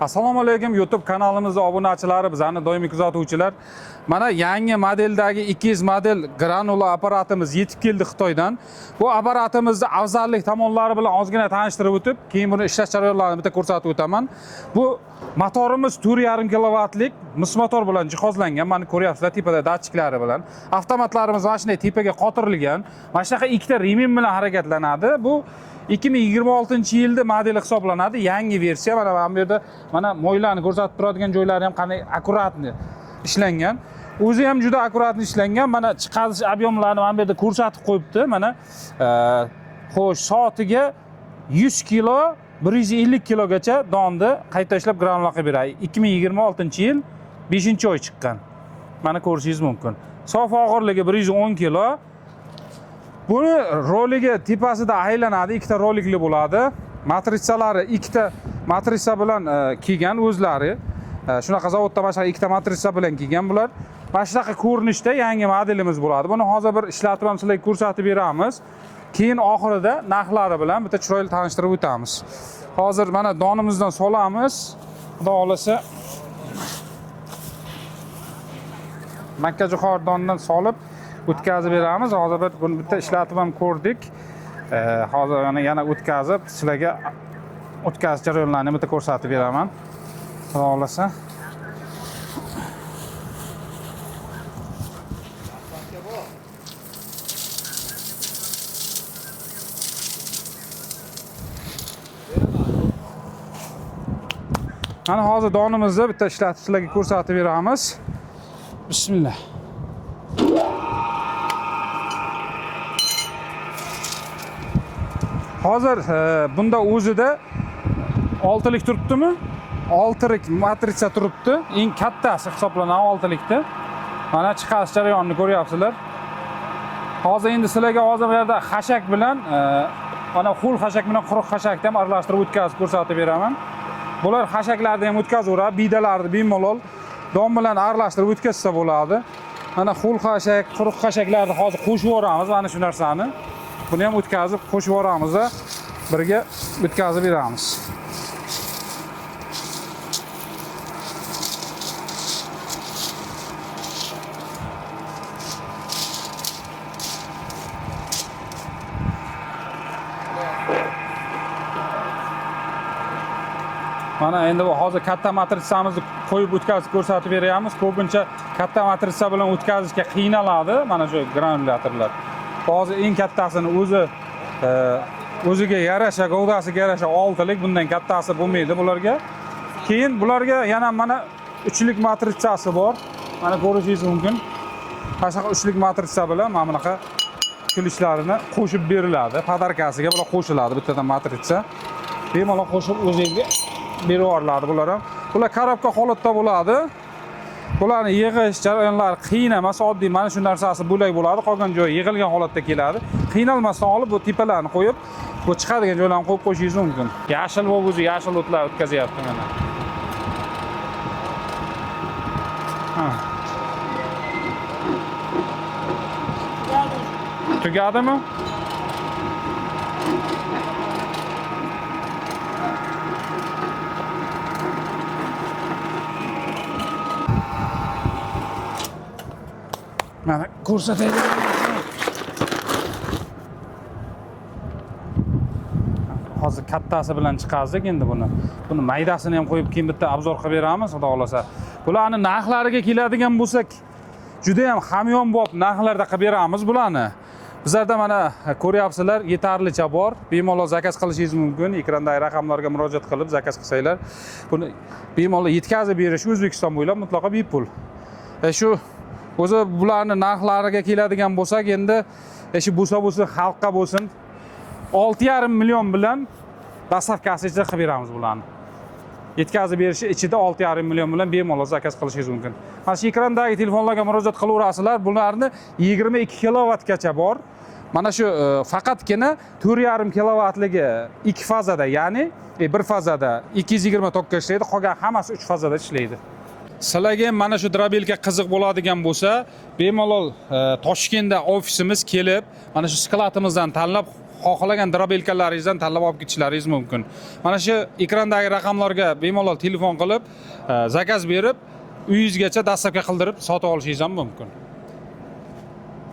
Assalomu alaykum YouTube kanalimizning obunachilari, bizlarni doimiy kuzatuvchilar. Mana yangi modeldagi 200 model granula apparatimiz yetib keldi Xitoydan. Bu apparatimizni afzallik tomonlari bilan ozgina tanishtirib o'tib, keyin buni ishlash jarayonlarini bitta ko'rsatib o'taman. Bu motorimiz 4,5 kilovatlik mis motor bilan jihozlangan. Mana ko'ryapsizlar, tepada datchiklari bilan. Avtomatlarimiz mana shunday tepaga qotirilgan. Mana shunaqa ikkita remin bilan harakatlanadi. Bu 2026-yilda modeli hisoblanadi. Yangi versiya. Mana bu yerda mana moylarni ko'rsatib turadigan joylari ham qanday akkuratni ishlangan. O'zi ham juda akkuratni ishlangan. Mana chiqarish ob'yomlarini mana bu yerda ko'rsatib qo'yibdi. Mana xo'sh, soatiga 100 kilo 150 kilogacha donni qayta ishlab granula qilib beradi. 2026-yil 5-oy chiqqan. Mana ko'rishingiz mumkin. Sof og'irligi 110 kilo. Buni roliga tepasida aylanadi, ikkita rolikli bo'ladi. Matritsalari ikkita matritsa bilan kelgan o'zlari. Shunaqa zavodda boshqa ikkita matritsa bilan kelgan bular. Mana shunaqa ko'rinishda yangi modelimiz bo'ladi. Buni hozir bir ishlatib ham sizlarga ko'rsatib beramiz. Keyin oxirida narxlari bilan bitta chiroyli tanishtirib o'tamiz. Hozir mana donimizdan solamiz. Xudo xolasa makkajo'xori dondan solib o'tkazib beramiz. Hozir buni bitta ishlatib ham ko'rdik. Hozir yana o'tkazib sizlarga o'tkazish jarayonlarini bitta ko'rsatib beraman. Xudo xolasa. Mana hozir donimizni bitta ishlatib sizlarga ko'rsatib beramiz. Bismillah. Hozir bunda o'zida 6lik turibdimi? 6lik matritsa turibdi. Eng kattasi hisoblanadi 6likda. Mana chiqarish jarayonini ko'ryapsizlar. Hozir endi sizlarga hozir bu yerda xashak bilan mana ho'l xashak bilan quruq xashakni ham aralashtirib o'tkazib ko'rsatib beraman. Bular xashaklarni ham o'tkazaveradi, bidalarni bemalol don bilan aralashtirib o'tkazsa bo'ladi. Mana ho'l xashak, quruq xashaklarni hozir qo'shib yuboramiz mana shu narsani. Buni ham o'tkazib qo'shib yuboramiz va birga o'tkazib beramiz. Mana endi bu hozir katta matritsamizni qo'yib o'tkazib ko'rsatib beramiz. Ko'pincha katta matritsa bilan o'tkazishga qiynaladi mana shu granulyatorlar. Hozir eng kattasini o'ziga yarasha, gavdasiga yarasha 6lik, bundan kattasi bo'lmaydi bularga. Keyin bularga yana mana 3lik matritsasi bor. Mana ko'rishingiz mumkin. Qashqa 3lik matritsa bilan mana bunaqa kulishlarini qo'shib beriladi. Podarkasiga bular qo'shiladi bittadan matritsa. Bemalol qo'shib o'zingizga berib yuboriladi bular ham. Bular korobka holatda bo'ladi. Bularni yig'ish jarayonlari qiyin emas, oddiy mana shu narsasi bo'lak bo'ladi, qolgan joyi yig'ilgan holatda keladi. Qiynalmasdan olib bu tepalarni qo'yib, bu chiqadigan joylarni qo'yib qo'yishingiz mumkin. Yashil va o'zi yashil o'tlar o'tkazyapti mana. Tugadimi? Mana ko'rsataylik. Hozir kattasi bilan chiqardik endi buni. Buni maydasini ham qo'yib keyin bitta obzor qilib beramiz, xudo xolasa. Bularning narxlariga keladigan bo'lsak, juda ham hamyonbop narxlarda qilib beramiz bularni. Bizlarda mana ko'ryapsizlar, yetarlicha bor. Bemalol zakaz qilishingiz mumkin. Ekrandagi raqamlarga murojaat qilib zakaz qilsanglar, buni bemalol yetkazib berish O'zbekiston bo'ylab mutlaqo bepul. Shu o'zi bularning narxlariga keladigan bo'lsak, endi shu bo'lsa xalqqa bo'lsin 6,5 million bilan dastavkasicha qilib beramiz bularni. Yetkazib berishi ichida 6,5 million bilan bemalol zakaz qilishingiz mumkin. Mana shu ekrandagi telefonlarga murojaat qilaverasizlar. Bularni 22 kilovatgacha bor. Mana shu faqatgina 4,5 kilovatligi 2 fazada, ya'ni bir fazada 220 tokka ishlaydi, qolgan hammasi 3 fazada ishlaydi. Sizlarga mana shu drabelga qiziq bo'ladigan bo'lsa, bemalol Toshkentda ofisimiz kelib, mana shu sklatimizdan tanlab xohlagan drobelkalaringizdan tanlab olib ketishlaringiz mumkin. Mana shu ekrandagi raqamlarga bemalol telefon qilib, zakaz berib, uyingizgacha dastavka qildirib sotib olishingiz ham mumkin.